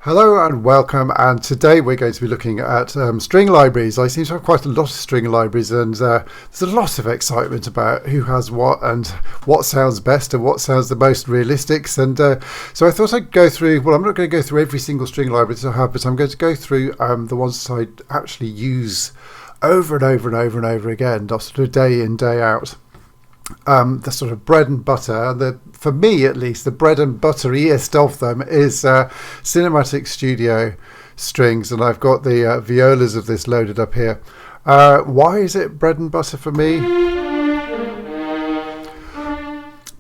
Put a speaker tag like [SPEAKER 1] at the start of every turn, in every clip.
[SPEAKER 1] Hello and welcome, and today we're going to be looking at string libraries. I seem to have quite a lot of string libraries, and there's a lot of excitement about who has what and what sounds best and what sounds the most realistic. And so I thought I'd go through, well, I'm not going to go through every single string library that I have, but I'm going to go through the ones that I actually use over and over and over and over again, sort of day in, day out. The sort of bread and butter, for me at least, the bread and butteriest of them is Cinematic Studio Strings, and I've got the violas of this loaded up here. Why is it bread and butter for me?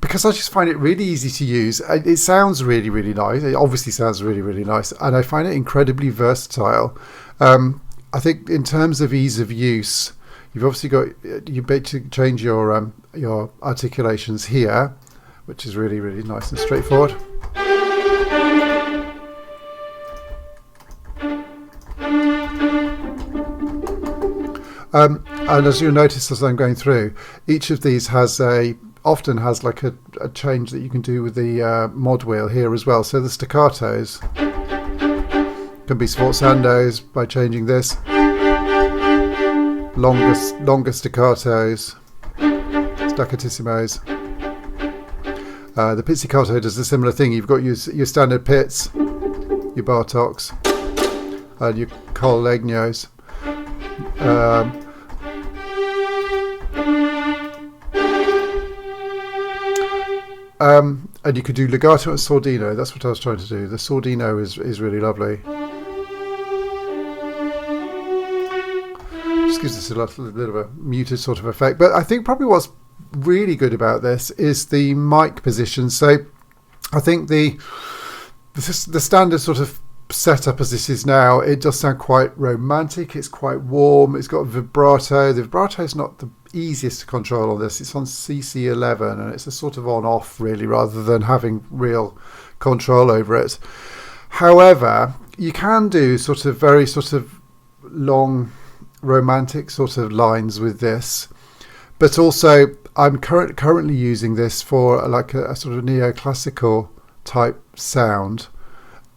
[SPEAKER 1] Because I just find it really easy to use. It sounds really, really nice. It obviously sounds really, really nice, and I find it incredibly versatile. I think in terms of ease of use, you've obviously got, you basically change your articulations here, which is really, really nice and straightforward. And as you'll notice as I'm going through, each of these often has like a change that you can do with the mod wheel here as well. So the staccatos can be sforzandos by changing this. Longer staccatos, staccatissimo. The pizzicato does a similar thing. You've got your standard pizz, your bartoks, and your collegnos. And you could do legato and sordino. That's what I was trying to do. The sordino is really lovely. Gives us a little bit of a muted sort of effect, but I think probably what's really good about this is the mic position. So I think the standard sort of setup as this is now, it does sound quite romantic. It's quite warm. It's got vibrato. The vibrato is not the easiest to control on this. It's on CC11 and it's a sort of on-off really, rather than having real control over it. However, you can do sort of very sort of long romantic sort of lines with this, but also I'm currently using this for like a sort of neoclassical type sound,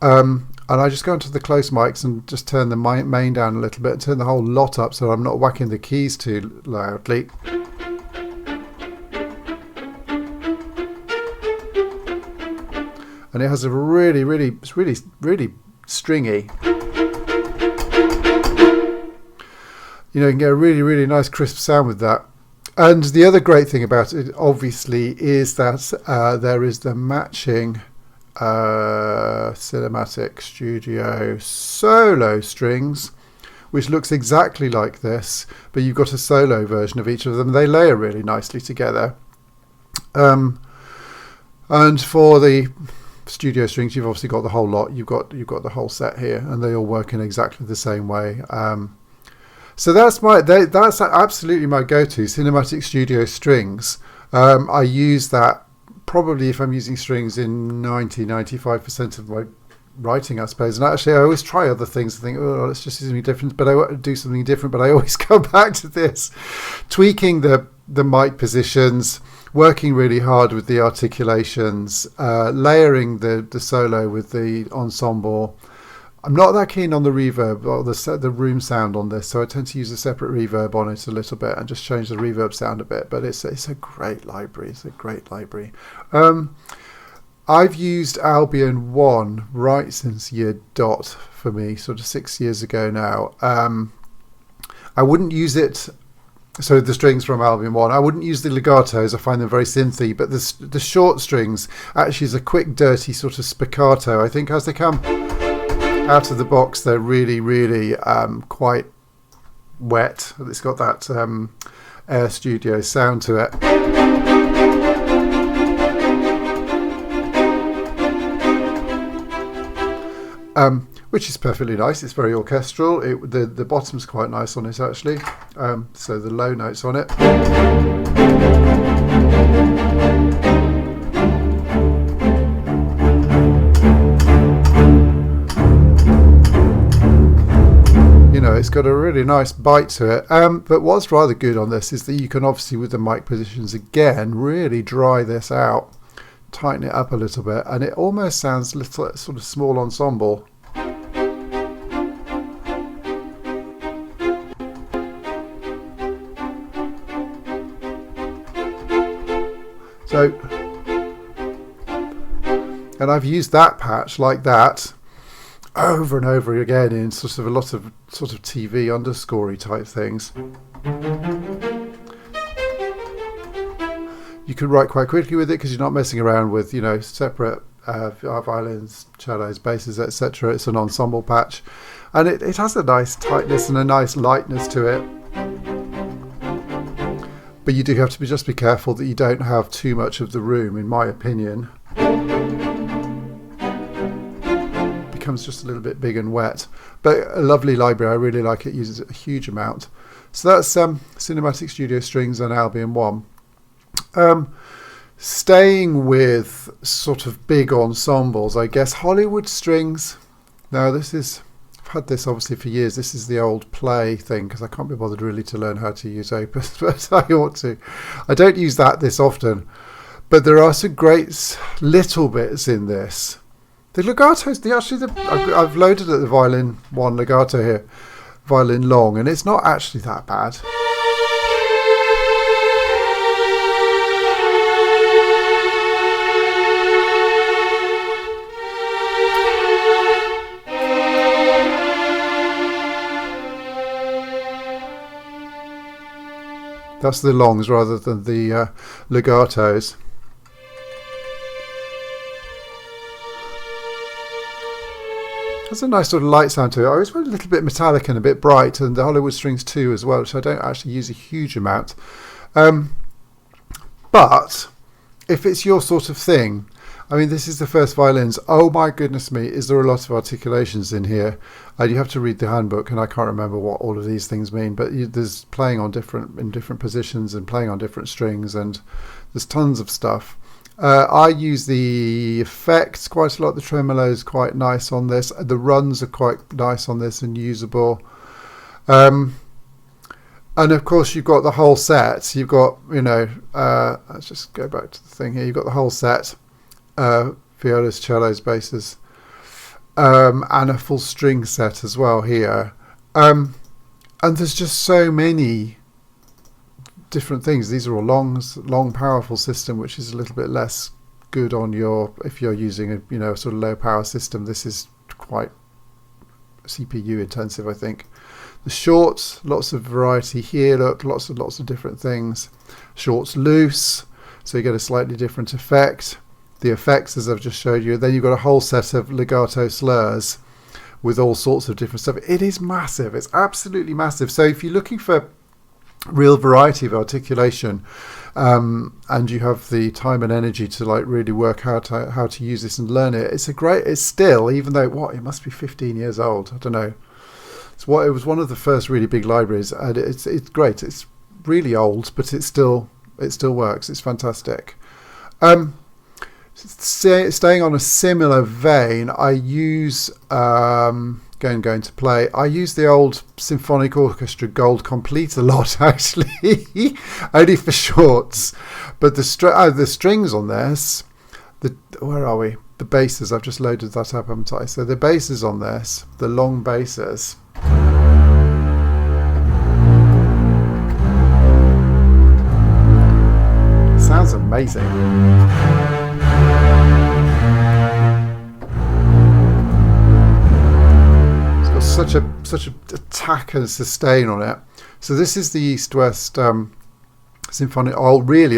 [SPEAKER 1] and I just go into the close mics and just turn the main down a little bit and turn the whole lot up so I'm not whacking the keys too loudly. And it has a really, really, really, really stringy, you know, you can get a really, really nice crisp sound with that. And the other great thing about it, obviously, is that there is the matching Cinematic Studio solo strings, which looks exactly like this, but you've got a solo version of each of them. They layer really nicely together. And for the studio strings, you've obviously got the whole lot. You've got the whole set here, and they all work in exactly the same way. So that's absolutely my go-to, Cinematic Studio Strings. I use that probably if I'm using strings in 95% of my writing, I suppose. And actually, I always try other things and think, oh, let's just do something different. But I do something different. But I always come back to this, tweaking the mic positions, working really hard with the articulations, layering the solo with the ensemble. I'm not that keen on the reverb or the room sound on this, so I tend to use a separate reverb on it a little bit and just change the reverb sound a bit. But it's a great library. It's a great library. I've used Albian One right since year dot for me, sort of 6 years ago now. I wouldn't use it. So the strings from Albian One, I wouldn't use the legatos. I find them very synthy. But the short strings actually is a quick, dirty sort of spiccato. I think as they come out of the box, they're really, really quite wet. It's got that Air Studio sound to it. Which is perfectly nice. It's very orchestral. The bottom's quite nice on it actually. So the low notes on it. It's got a really nice bite to it, but what's rather good on this is that you can obviously, with the mic positions again, really dry this out, tighten it up a little bit, and it almost sounds little sort of small ensemble. So, and I've used that patch like that over and over again in sort of a lot of sort of TV underscorey type things. You can write quite quickly with it because you're not messing around with, you know, separate violins, cellos, basses, etc. It's an ensemble patch, and it has a nice tightness and a nice lightness to it. But you do have to just be careful that you don't have too much of the room, in my opinion. Becomes just a little bit big and wet, but a lovely library. I really like it. Uses a huge amount. So that's Cinematic Studio Strings and Albian One. Staying with sort of big ensembles, I guess Hollywood Strings. Now this is, I've had this obviously for years. This is the old play thing because I can't be bothered really to learn how to use Opus, but I ought to. I don't use that this often, but there are some great little bits in this. The legatos, I've loaded at the Violin One legato here, violin long, and it's not actually that bad. That's the longs rather than the legatos. Has a nice sort of light sound to it. I always want a little bit metallic and a bit bright, and the Hollywood Strings too as well, which I don't actually use a huge amount. But if it's your sort of thing, I mean, this is the first violins. Oh my goodness me, is there a lot of articulations in here? You have to read the handbook, and I can't remember what all of these things mean, but there's playing on different positions and playing on different strings, and there's tons of stuff. I use the effects quite a lot. The tremolo is quite nice on this. The runs are quite nice on this and usable. And of course you've got the whole set. You've got, you know, let's just go back to the thing here. You've got the whole set. Violas, cellos, basses, and a full string set as well here. And there's just so many different things. These are all long powerful system, which is a little bit less good on your, if you're using a, you know, sort of low power system. This is quite CPU intensive, I think. The shorts, lots of variety here. Look, lots of different things. Shorts loose, so you get a slightly different effect. The effects, as I've just showed you. Then you've got a whole set of legato slurs with all sorts of different stuff. It is massive. It's absolutely massive. So if you're looking for real variety of articulation, and you have the time and energy to like really work out how to use this and learn it, it's still, even though it must be 15 years old, I don't know. It was one of the first really big libraries, and it's great. It's really old, but it still works. It's fantastic. Staying on a similar vein, I use going to play. I use the old Symphonic Orchestra Gold Complete a lot, actually, only for shorts. But the strings on this, where are we? The basses. I've just loaded that up, haven't I? So the basses on this, the long basses. Sounds amazing. Such a attack and sustain on it. So this is the East-West really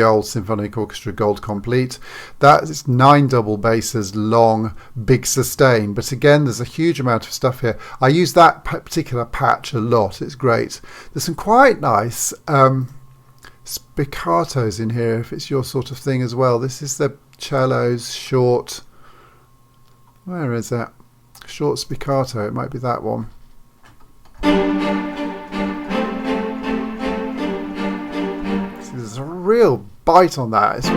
[SPEAKER 1] old Symphonic Orchestra Gold Complete. That is 9 double basses, long, big sustain. But again, there's a huge amount of stuff here. I use that particular patch a lot. It's great. There's some quite nice spiccatos in here, if it's your sort of thing as well. This is the cellos short. Where is that? Short spiccato, it might be that one. So there's a real bite on that. It's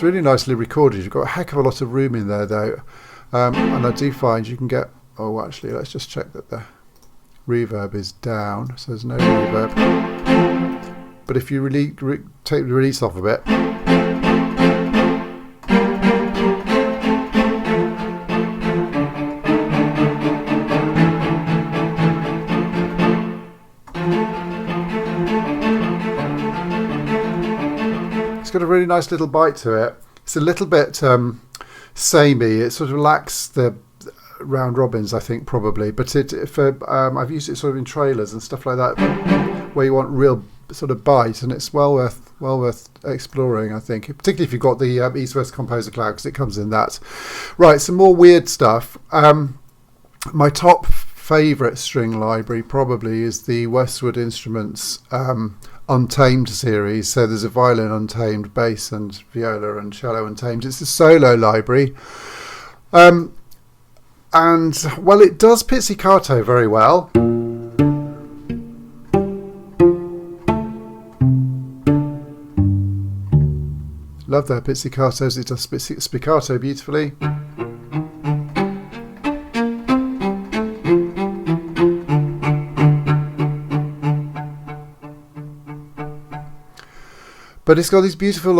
[SPEAKER 1] really nicely recorded. You've got a heck of a lot of room in there though, and I do find you can get, oh actually let's just check that the reverb is down, so there's no reverb. But if you really take the release off a bit, It's got a really nice little bite to it. It's a little bit samey. It sort of lacks the round robins, I think, probably. But I've used it sort of in trailers and stuff like that, where you want real sort of bite, and it's well worth exploring, I think. Particularly if you've got the East West Composer Cloud, because it comes in that. Right, some more weird stuff. My top favourite string library probably is the Westwood Instruments Untamed series. So there's a violin untamed, bass and viola and cello untamed. It's a solo library. And, well, it does pizzicato very well. Love their pizzicatos. It does spiccato beautifully. But it's got these beautiful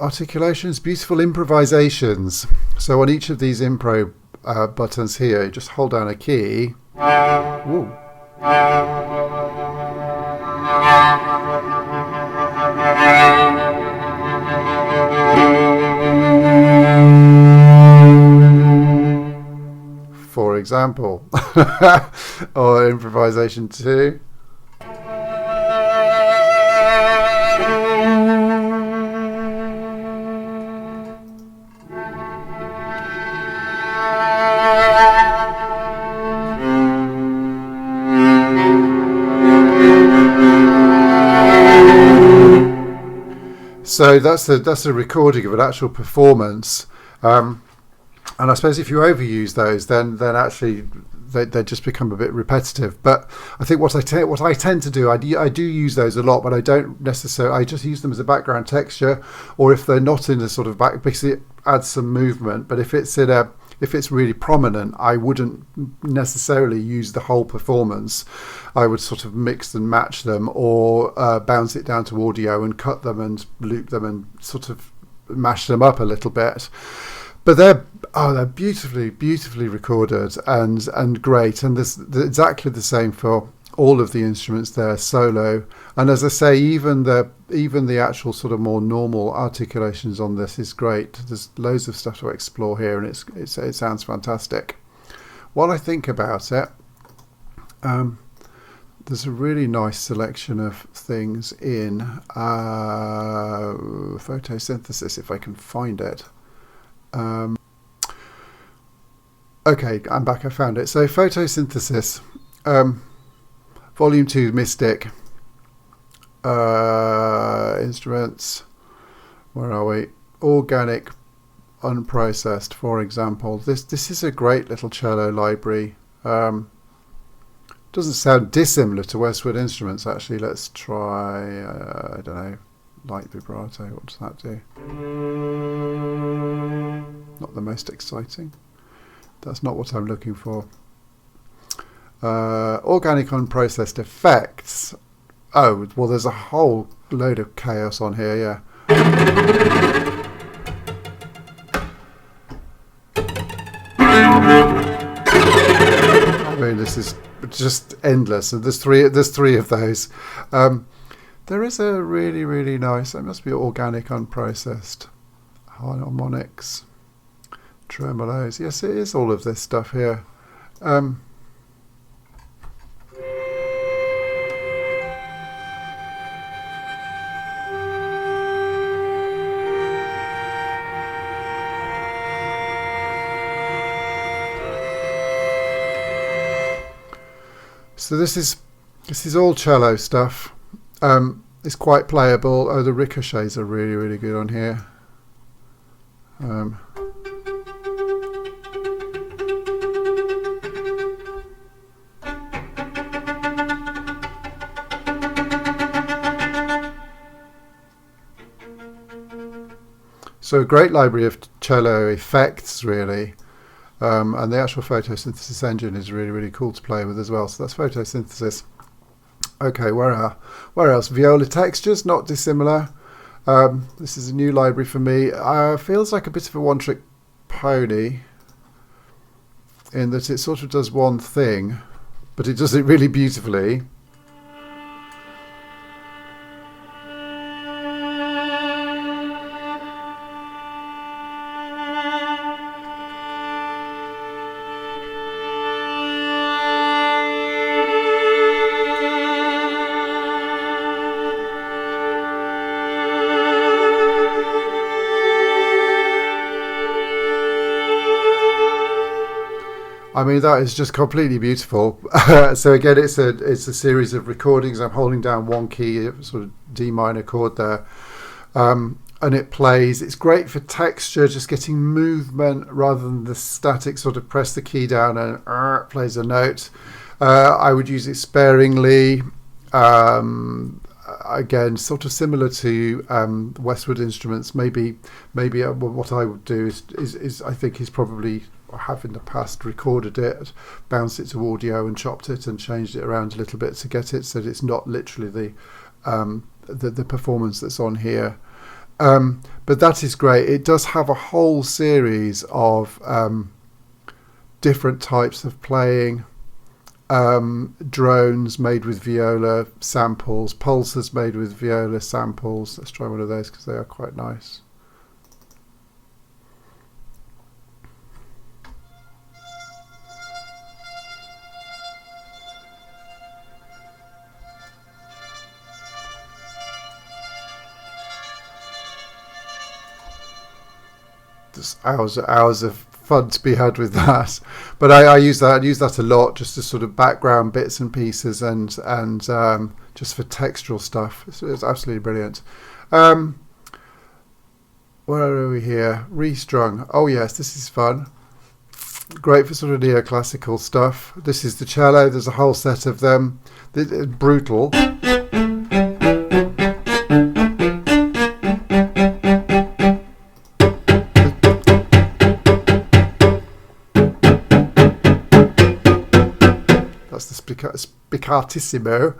[SPEAKER 1] articulations, beautiful improvisations. So on each of these impro buttons here, you just hold down a key. Ooh. For example, or improvisation 2. So that's a recording of an actual performance, and I suppose if you overuse those, then actually they just become a bit repetitive. But I think what I tend to do, I do use those a lot, but I don't necessarily. I just use them as a background texture, or if they're not in the sort of back, because it adds some movement. But if it's really prominent, I wouldn't necessarily use the whole performance. I would sort of mix and match them, or bounce it down to audio and cut them and loop them and sort of mash them up a little bit. But they're beautifully recorded and great, and there's exactly the same for all of the instruments there, solo. And as I say, even the actual sort of more normal articulations on this is great. There's loads of stuff to explore here, and it sounds fantastic. While I think about it, there's a really nice selection of things in Photosynthesis, if I can find it. Okay, I'm back. I found it. So Photosynthesis, Volume 2, Mystic, instruments. Where are we? Organic, unprocessed. For example, this is a great little cello library. Doesn't sound dissimilar to Westwood Instruments, actually. Let's try. I don't know. Light vibrato. What does that do? Not the most exciting. That's not what I'm looking for. Organic unprocessed effects. Oh, well, there's a whole load of chaos on here, yeah. I mean, this is just endless. And there's three of those. There is a really nice. It must be organic unprocessed harmonics. Tremolos. Yes, it is all of this stuff here. So this is all cello stuff. It's quite playable. Oh, the ricochets are really good on here. So a great library of cello effects, really. And the actual photosynthesis engine is really cool to play with as well. So that's photosynthesis. Okay, where else? Viola textures, not dissimilar. This is a new library for me. Feels like a bit of a one-trick pony in that it sort of does one thing, but it does it really beautifully. I mean, that is just completely beautiful. So again, it's a series of recordings. I'm holding down one key, sort of D minor chord there, and it plays. It's great for texture, just getting movement rather than the static sort of press the key down and plays a note. I would use it sparingly. Again, sort of similar to Westwood instruments. Maybe what I would do is I think he's probably, or have in the past, recorded it, bounced it to audio and chopped it and changed it around a little bit to get it so that it's not literally the performance that's on here. But that is great. It does have a whole series of different types of playing. Drones made with viola samples, pulses made with viola samples. Let's try one of those because they are quite nice. Just hours of fun to be had with that, but I use that a lot just as sort of background bits and pieces and just for textural stuff. It's absolutely brilliant. Where are we here? Restrung. Oh yes, this is fun. Great for sort of neoclassical stuff. This is the cello. There's a whole set of them. It's brutal. That's the spiccatissimo.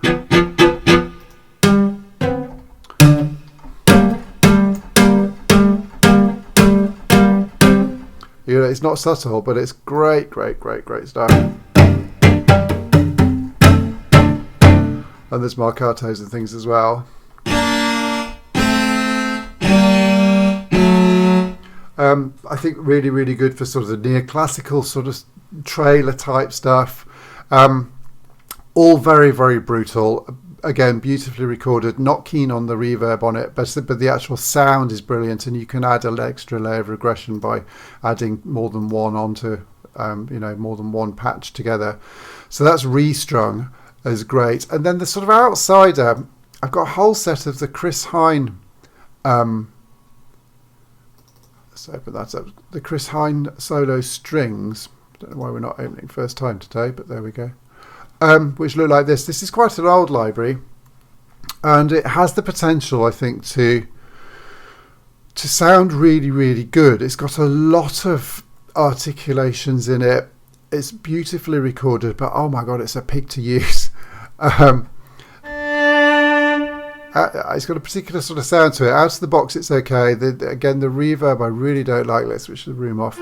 [SPEAKER 1] You know, it's not subtle, but it's great stuff. And there's marcatos and things as well. I think really good for sort of the neoclassical sort of trailer type stuff. All very brutal. Again, beautifully recorded. Not keen on the reverb on it, but the actual sound is brilliant, and you can add an extra layer of regression by adding more than one onto, more than one patch together. So that's Restrung is great. And then the sort of outsider, I've got a whole set of the Chris Hine. Let's open that up. The Chris Hine solo strings. Don't know why we're not opening first time today, but there we go. Which look like this. This is quite an old library, and it has the potential, I think, to sound really good. It's got a lot of articulations in it. It's beautifully recorded, but oh my god, it's a pig to use. It's got a particular sort of sound to it. Out of the box, it's okay. Again, the reverb I really don't like. Let's switch the room off.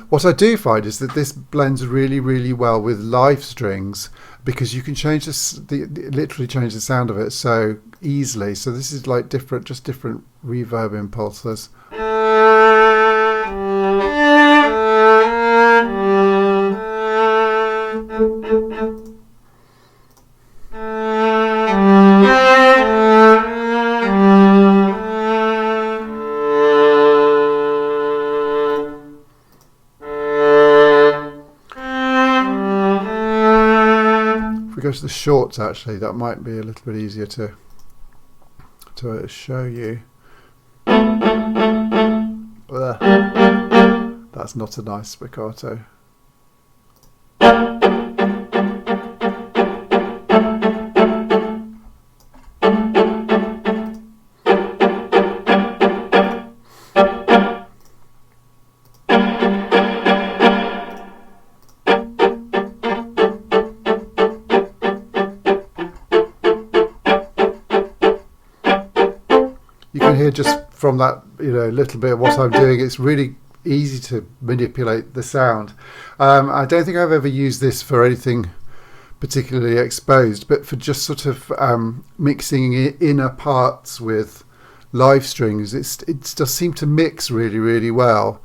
[SPEAKER 1] What I do find is that this blends really well with live strings, because you can change literally change the sound of it so easily. So this is like different reverb impulses. Go to the shorts, actually that might be a little bit easier to show you. That's not a nice spiccato. Here, just from that little bit of what I'm doing, it's really easy to manipulate the sound. I don't think I've ever used this for anything particularly exposed, but for just sort of mixing inner parts with live strings, it does seem to mix really well.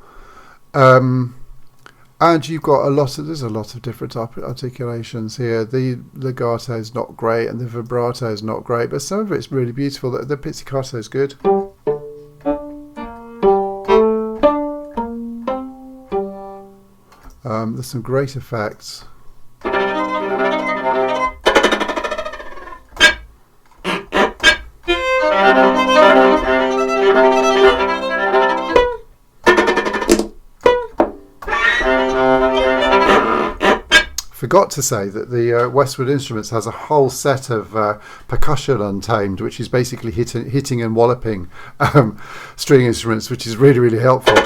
[SPEAKER 1] And you've got there's a lot of different articulations here. The legato is not great and the vibrato is not great, but some of it's really beautiful. The pizzicato is good. There's some great effects. Forgot to say that the Westwood Instruments has a whole set of percussion untamed, which is basically hitting and walloping string instruments, which is really, really helpful.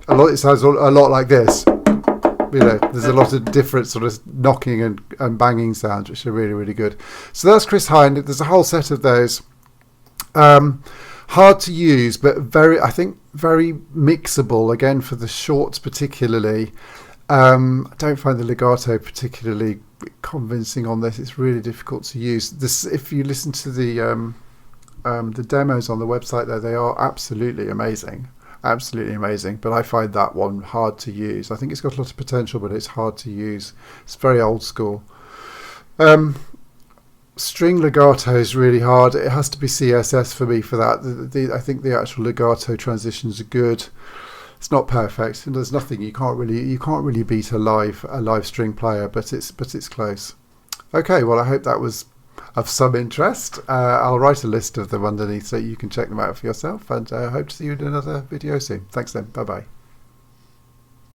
[SPEAKER 1] It sounds a lot like this. You know, there's a lot of different sort of knocking and banging sounds, which are really, really good. So that's Chris Hine. There's a whole set of those. Hard to use, but I think very mixable, again, for the shorts particularly. I don't find the legato particularly convincing on this. It's really difficult to use. This, if you listen to the demos on the website there, they are absolutely amazing. Absolutely amazing, but I find that one hard to use. I think it's got a lot of potential, but it's hard to use. It's very old school. String legato is really hard. It has to be CSS for me for that. I think the actual legato transitions are good. It's not perfect, and there's nothing you can't really beat a live string player, but it's close. Okay, well, I hope that was of some interest. I'll write a list of them underneath so you can check them out for yourself, and I hope to see you in another video soon. Thanks then. Bye bye.